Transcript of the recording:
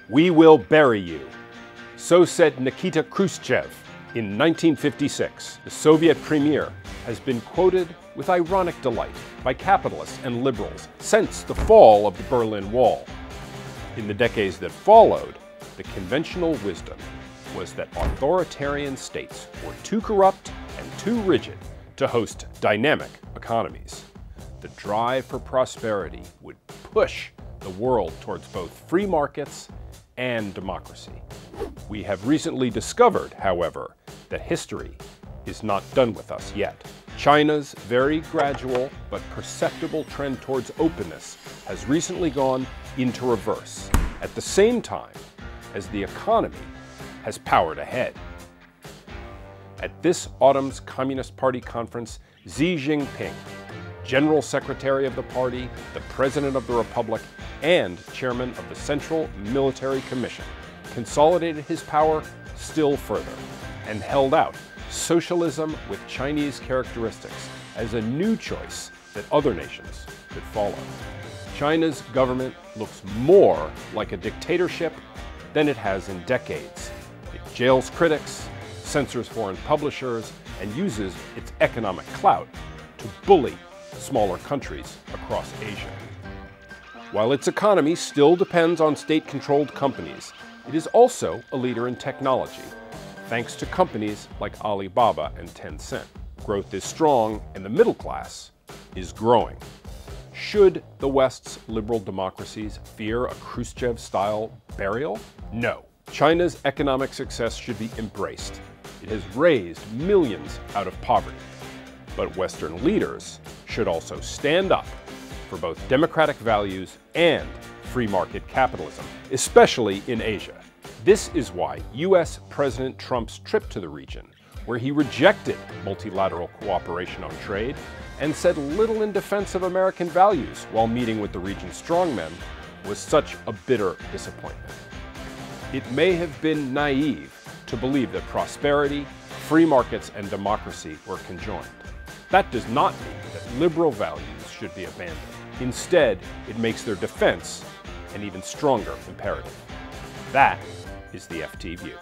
"We will bury you." So said Nikita Khrushchev in 1956. The Soviet premier has been quoted with ironic delight by capitalists and liberals since the fall of the Berlin Wall. In the decades that followed, the conventional wisdom was that authoritarian states were too corrupt and too rigid to host dynamic economies. The drive for prosperity would push the world towards both free markets and democracy. We have recently discovered, however, that history is not done with us yet. China's very gradual but perceptible trend towards openness has recently gone into reverse, at the same time as the economy has powered ahead. At this autumn's Communist Party conference, Xi Jinping, General Secretary of the party, the President of the Republic, and Chairman of the Central Military Commission, consolidated his power still further and held out socialism with Chinese characteristics as a new choice that other nations could follow. China's government looks more like a dictatorship than it has in decades. It jails critics, censors foreign publishers, and uses its economic clout to bully smaller countries across Asia. While its economy still depends on state-controlled companies, it is also a leader in technology, thanks to companies like Alibaba and Tencent. Growth is strong, and the middle class is growing. Should the West's liberal democracies fear a Khrushchev-style burial? No. China's economic success should be embraced. It has raised millions out of poverty. But Western leaders should also stand up for both democratic values and free market capitalism, especially in Asia. This is why US President Trump's trip to the region, where he rejected multilateral cooperation on trade and said little in defense of American values while meeting with the region's strongmen, was such a bitter disappointment. It may have been naive to believe that prosperity, free markets, and democracy were conjoined. That does not mean that liberal values should be abandoned. Instead, it makes their defense an even stronger imperative. That is the FT View.